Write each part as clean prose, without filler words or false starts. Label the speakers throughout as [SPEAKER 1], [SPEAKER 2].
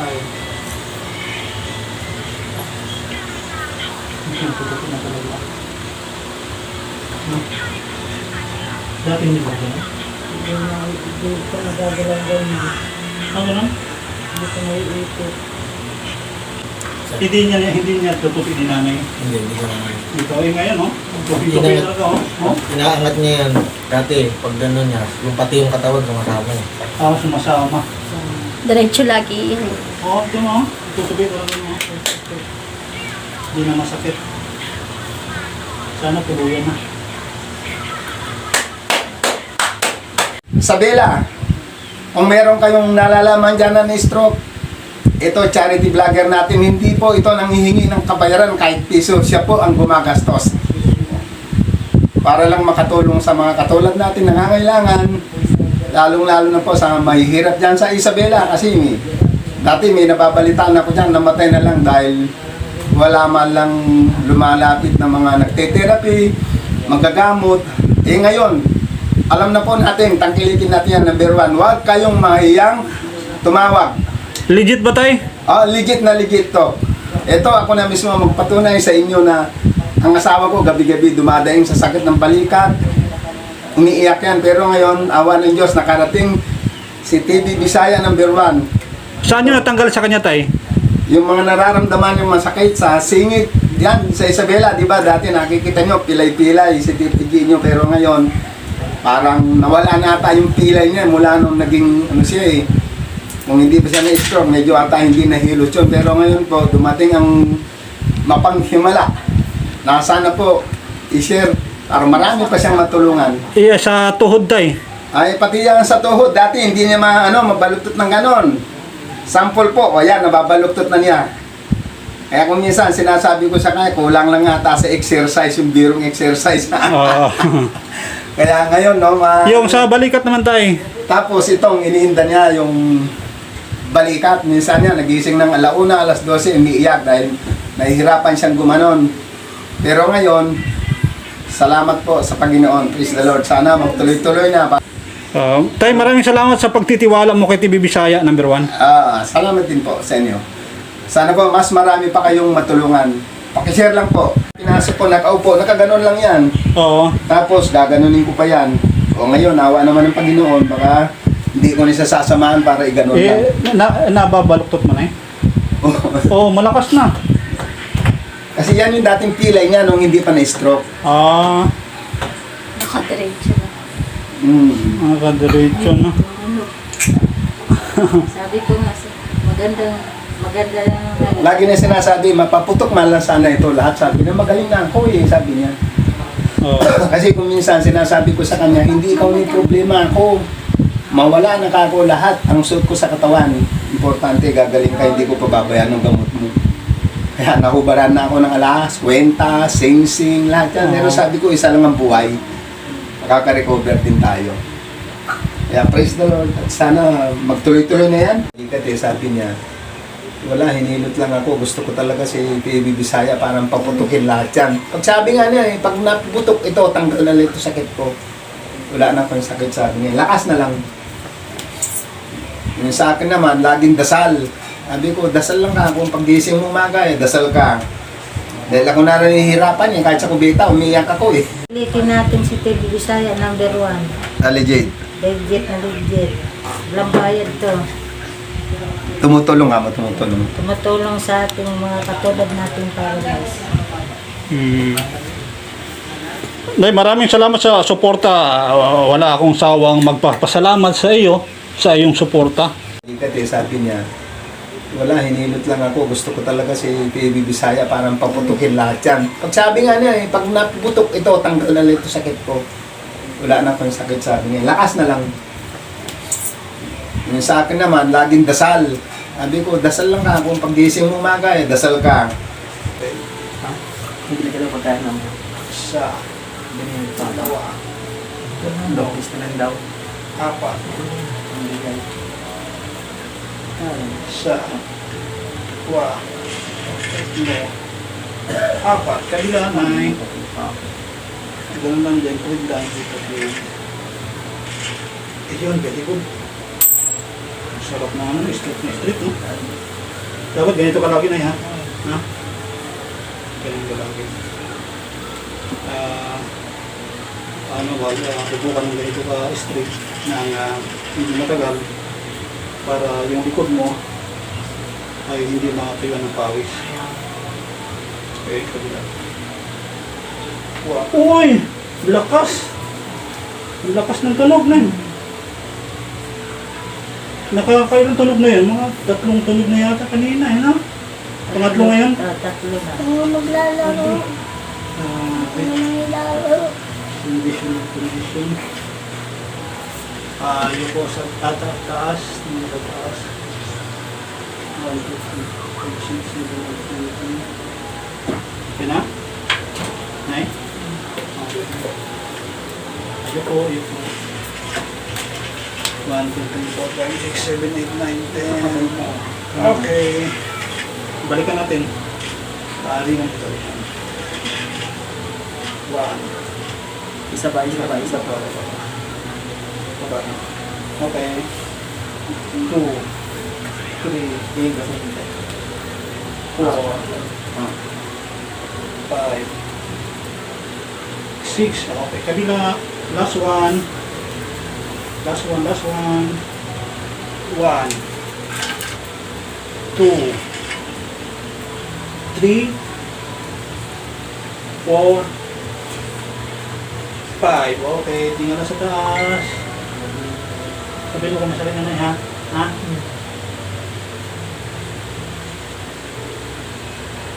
[SPEAKER 1] Ay. Tutukin na talaga. No? Dati hindi ba gano'n?
[SPEAKER 2] Hindi ko nagagalang gawin.
[SPEAKER 1] Ano gano'n?
[SPEAKER 2] Hindi ko naiipit.
[SPEAKER 1] Hindi niya tutukin ni nanay.
[SPEAKER 3] Hindi ko naman.
[SPEAKER 1] Dito ay ngayon, no? Tutukin
[SPEAKER 3] Inaangat.
[SPEAKER 1] talaga, oh.
[SPEAKER 3] Inaangat niya yan. Dati, pag gano'n niya, yung pati yung katawan, sumasama.
[SPEAKER 1] Ah, sumasama.
[SPEAKER 4] Diretso lagi yan.
[SPEAKER 1] Oo, ito mo. Tutukin talaga mo. Hindi na masakit. Sana tuluyan na.
[SPEAKER 5] Isabela, kung meron kayong nalalaman dyan na stroke, ito charity vlogger natin, hindi po ito nanghihingi ng kabayaran kahit piso, siya po ang gumagastos. Para lang makatulong sa mga katulad natin nangangailangan, lalong-lalo na po sa mahihirap dyan sa Isabela kasi dati may nababalitaan ako dyan, namatay na lang dahil wala man lang lumalapit na mga nagte-therapy, magagamot. Eh ngayon, alam na po natin, tangkilikin natin yan, number 1, huwag kayong mahiyang tumawag.
[SPEAKER 1] Legit ba tay?
[SPEAKER 5] Legit na legit to. Ito, ako na mismo magpatunay sa inyo na ang asawa ko gabi-gabi dumadaing sa sakit ng balikat. Umiiyak yan, pero ngayon, awa ng Diyos, nakarating si TV Bisaya number 1.
[SPEAKER 1] Saan nyo natanggal sa kanya tay?
[SPEAKER 5] Yung mga nararamdaman yung masakit sa singit, yan, sa Isabela, di ba? Dati nakikita nyo, pilay-pilay, si TTG nyo, pero ngayon, parang nawala na ata yung pilay niya mula nung naging, ano siya eh, kung hindi pa siya na-stroke, medyo ata hindi nahilot yun. Pero ngayon po, dumating ang mapanghimala na sana po i-share para marami pa siyang matulungan.
[SPEAKER 1] Iya, sa tuhod tay.
[SPEAKER 5] Ay, pati yan sa tuhod, dati hindi niya mabaluktot ng ganon. Sample po, o yan, nababaluktot na niya. Kaya kung minsan sinasabi ko sa kanya, kulang lang ata sa exercise, yung birong exercise.
[SPEAKER 1] Oo.
[SPEAKER 5] Kaya ngayon, no,
[SPEAKER 1] Yung sa balikat naman tay.
[SPEAKER 5] tapos itong iniinda niya yung balikat. Minsan niya, nagising ng alauna, alas 12, umiiyak dahil nahihirapan siyang gumanon. Pero ngayon, salamat po sa Panginoon. Praise the Lord. Sana magtuloy-tuloy na.
[SPEAKER 1] Tay, maraming salamat sa pagtitiwala mo kay TV Bisaya number 1.
[SPEAKER 5] Salamat din po sa inyo. Sana po mas marami pa kayong matulungan. Pakishare lang po. Pinasok po, nakaupo, nakaganon lang yan.
[SPEAKER 1] Oo.
[SPEAKER 5] Tapos gaganunin ko pa yan. O ngayon, awa naman ng Panginoon, baka hindi ko nila sasamahan para iganon lang.
[SPEAKER 1] Nababaluktot mo na eh. Oo, malakas na.
[SPEAKER 5] Kasi yan yung dating pilay niya nung hindi pa na-stroke.
[SPEAKER 1] Ah,
[SPEAKER 4] Nakadiretso na.
[SPEAKER 1] nakadiretso na.
[SPEAKER 4] Sabi ko nga, maganda lang.
[SPEAKER 5] Lagi na sinasabi, mapaputok man lang sana ito lahat. Sabi niya, magaling na ako eh, sabi niya.
[SPEAKER 1] Oo.
[SPEAKER 5] Kasi kung minsan sinasabi ko sa kanya, hindi ikaw may problema ako. Mawala na ka ako lahat. Ang suot ko sa katawan, importante, gagaling ka, hindi ko pababayaan ng gamot mo. Kaya nahubaran na ako ng alas, kwenta, sing-sing, lahat yan. Pero sabi ko, isa lang ang buhay. Makaka-recover din tayo. Kaya praise the Lord. At sana magtuloy-tuloy na yan. Ikate, sabi niya, wala, hinilot lang ako. Gusto ko talaga si TV Bisaya parang paputukin lahat yan. Pag sabi nga niya, pag naputok ito, tanggal na lang ito sakit ko. Wala na akong sakit, sabi niya. Lakas na lang. Yung sa akin naman, laging dasal. Sabi ko, dasal lang ka. Kung pagising mo umaga, dasal ka. Dahil ako na nahihirapan kahit sa kubita, umiyak ako eh.
[SPEAKER 2] Ulitin natin si TV Bisaya number 1.
[SPEAKER 5] Legit.
[SPEAKER 2] Legit na legit. Walang bayad to.
[SPEAKER 5] Tumutulong nga, tumutulong.
[SPEAKER 2] Tumutulong sa ating mga katulad nating paradise.
[SPEAKER 1] Day, maraming salamat sa suporta. Wala akong sawang magpapasalamat sa iyo sa iyong suporta.
[SPEAKER 5] Ikate, sabi niya, wala, hinilot lang ako. Gusto ko talaga si TV Bisaya parang paputukin lahat yan. Pag sabi nga niya, pag naputok ito, tanggal na lang ito sakit ko. Wala na akong sakit, sabi niya. Lakas na lang. Yung sa akin naman, laging dasal. Sabi ko, dasal lang ka. Kung pagising mo umaga, dasal ka.
[SPEAKER 3] Hindi ka lang pagkain naman.
[SPEAKER 5] Isa, dalawa,
[SPEAKER 3] Gusto lang daw.
[SPEAKER 5] apat, isa, dalawa, tatlo, apat.
[SPEAKER 1] Kabila na eh. Ganun lang dyan. Huwag lang dito.
[SPEAKER 5] Yun, very good.
[SPEAKER 1] Sarap na ano, street na street, no? Dapat ganito ka lagi na, ha? Ha? Ganito ka lagi. Tubukan ng ganito ka straight ng hindi matagal para yung likod mo ay hindi makapila ng pawis. Okay, kabila. Wow. Uy! Lakas! Lakas ng tunog na yun. Nakakailang tunog na yan? Mga 3 tunog na yata kanina, eh, no? Pangatlo ngayon?
[SPEAKER 2] Tatlo na.
[SPEAKER 4] Maglalaro. Maglalaro.
[SPEAKER 1] Condition. Yung po sa taas, nila taas. 1, 2, 3, 4, 5, 6, 7, 8, 9. Okay na? Nay? Okay. Ayun po. 1, 2, 3, 4, 5, 6, 7, 8, 9, 10. Okay. Balikan natin. Balikan ito. 1.
[SPEAKER 2] Isa pa.
[SPEAKER 1] Okay. 2, 3, 4, 5, 6, 6. Okay. Kabila. Last one. 1, 2, 3, 4, 5. Okay, tingnan na sa taas. Sabihin mo kung masalit na ha? Ha?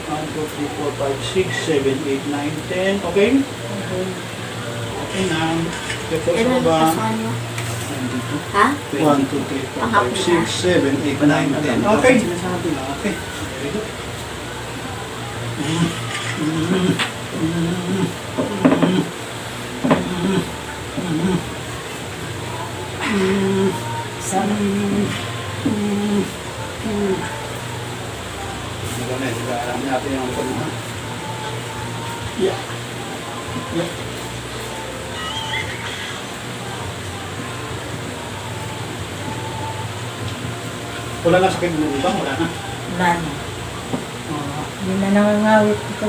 [SPEAKER 1] 1, 2, 3, 4, 5, 6, 7, 8, 9, 10. Okay? Okay na. Ito sa
[SPEAKER 4] Ilan
[SPEAKER 1] baba.
[SPEAKER 4] kasuhan mo?
[SPEAKER 1] Nandito.
[SPEAKER 4] Ha?
[SPEAKER 1] 1, 2, 3, 4, 5, 6, 7, 8, 9, 10. Okay. Okay. Very good. Alam natin yung pagmamahal. Yeah. Wala na sakit mo ba? Wala na.
[SPEAKER 2] Wala na. Hindi na nangangawit ito.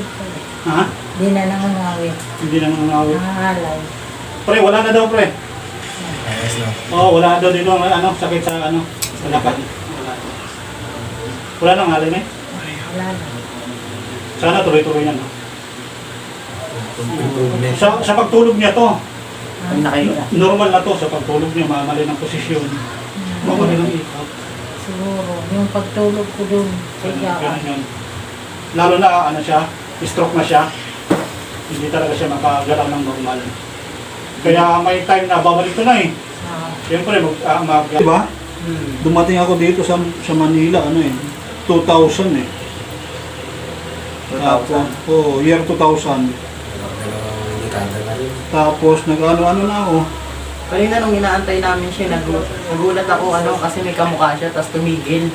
[SPEAKER 1] Ha?
[SPEAKER 2] Hindi na nangangawit.
[SPEAKER 1] Hindi na nangangawit.
[SPEAKER 2] Nangangalay.
[SPEAKER 1] Pre, wala na daw, pre.
[SPEAKER 3] Ayos na.
[SPEAKER 1] Oo, wala na daw dito ang sakit sa sa lakad. Wala nang alay na eh.
[SPEAKER 2] Wala na.
[SPEAKER 1] Sana tuloy-tuloy yan. No?
[SPEAKER 3] Improvement.
[SPEAKER 1] Sa pagtulog niya to,
[SPEAKER 2] Ang nakita.
[SPEAKER 1] normal na to sa pagtulog niya, mamali ng posisyon. Mamali ng ikot.
[SPEAKER 2] Siguro. Yung pagtulog ko dun sa
[SPEAKER 1] Ganun
[SPEAKER 2] ikaan.
[SPEAKER 1] yun. Lalo na stroke na siya. Hindi talaga siya makagalaw ng normal. Kaya may time na babalik ko na eh. Siyempre, diba? Dumating ako dito sa Manila, 2000 eh.
[SPEAKER 3] 2,000.
[SPEAKER 1] Year 2000.
[SPEAKER 3] Dalawang dekada na rin.
[SPEAKER 1] Tapos nag-ano-ano na ako.
[SPEAKER 2] Kanina nung inaantay namin siya, nagulat ako kasi may kamukha siya, tapos tumigil.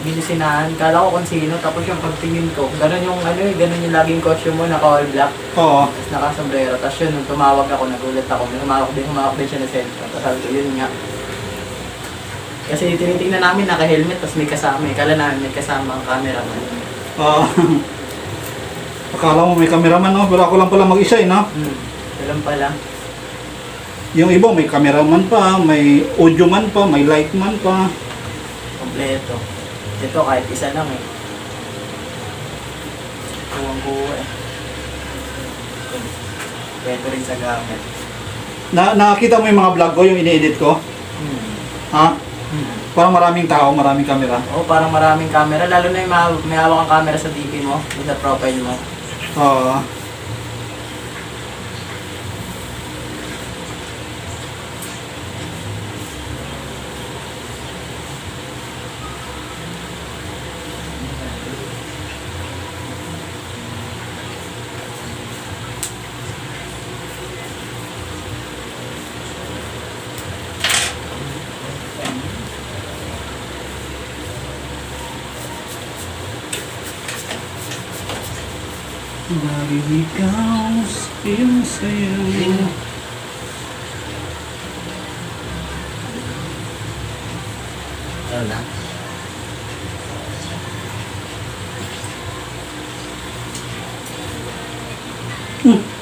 [SPEAKER 2] Binisinahan, kala ko kung sino, tapos yung pagtingin ko, ganun yung laging costume mo, naka-all black,
[SPEAKER 1] Oo.
[SPEAKER 2] tapos naka-sombrero, tapos yun, nung tumawag ako, nagulat ako, humawak din siya na cellphone, tapos sabi ko, yun nga. Kasi tinitingnan namin, naka-helmet, tapos may kasama, kala namin may kasama ang cameraman.
[SPEAKER 1] Akala mo may cameraman, no? Pero ako lang pala mag-isa, no?
[SPEAKER 2] Alam pala.
[SPEAKER 1] Yung iba, may cameraman pa, may audio man pa, may light man pa.
[SPEAKER 2] Kompleto. Ito kahit isa lang eh. Kuwang-kuwa eh. Pwede rin sa gamit.
[SPEAKER 1] Nakakita mo yung mga vlog ko, yung ini-edit ko? Ha? Parang maraming tao, maraming camera.
[SPEAKER 2] Oo, parang maraming camera. Lalo na yung may hawak kang camera sa DP mo, sa profile mo.
[SPEAKER 1] Oo. Dahil ikaw yung sayo.
[SPEAKER 3] Ano na?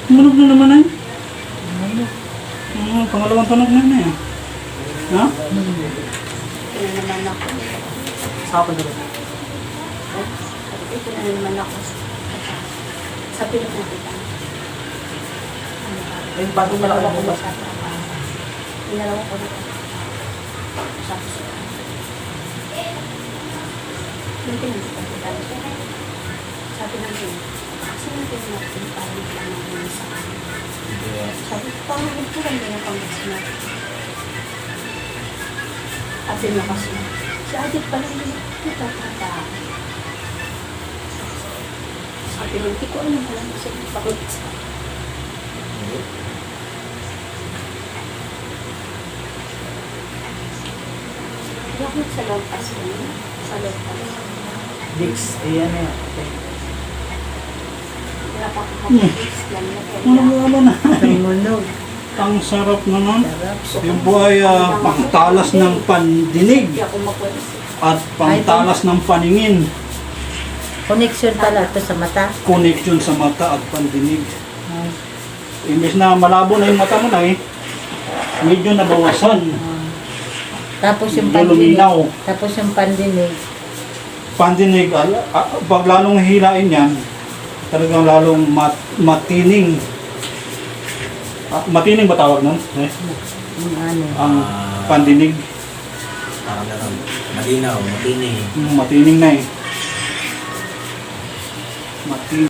[SPEAKER 1] Tumunog na naman ay. Pangalawang tunog na na eh. Ha?
[SPEAKER 4] Ito na naman ako.
[SPEAKER 2] Saka pa doon.
[SPEAKER 4] Ito na naman ako. Sa pilit na kita.
[SPEAKER 2] Yung bagong malaki
[SPEAKER 4] Dalawa
[SPEAKER 2] mo
[SPEAKER 4] ko
[SPEAKER 2] ba?
[SPEAKER 4] sa Inalawa ko dito. Sa puso. Yung pinagsipan ko dahil siya. Sabi ng din, kasi yung pinagsipan ko parang lang naman sa akin. Sabi ko, parang ito lang din ang pangasinan. At din kasi, si Adit pala din nakakata. Sabi ko, hindi ko alam pala kasi pagod sa Bakit sa loob kasi sa loob kasi.
[SPEAKER 2] Dix, ayan na yan.
[SPEAKER 4] Wala pa ako kapag-fix lang na
[SPEAKER 1] Ano na?
[SPEAKER 2] Tumunog.
[SPEAKER 1] Ang sarap naman.
[SPEAKER 2] Sarap.
[SPEAKER 1] Yung po ay pangtalas ng pandinig
[SPEAKER 4] Hindi ako magwalis.
[SPEAKER 1] at pangtalas ng paningin.
[SPEAKER 6] Connection pala to sa mata.
[SPEAKER 1] Connection sa mata at pandinig. Imbes na malabo na yung mata mo na eh, medyo nabawasan.
[SPEAKER 6] Tapos yung
[SPEAKER 1] Medyo
[SPEAKER 6] pandinig.
[SPEAKER 1] luminaw.
[SPEAKER 6] Tapos yung pandinig.
[SPEAKER 1] Pandinig, pag lalong hilain yan, talagang lalong matining. Matining ba tawag nun? Eh,
[SPEAKER 6] Yung ano.
[SPEAKER 1] ang pandinig.
[SPEAKER 3] Parang gano'n. Malinaw, matinig.
[SPEAKER 1] Matining na eh. Matining.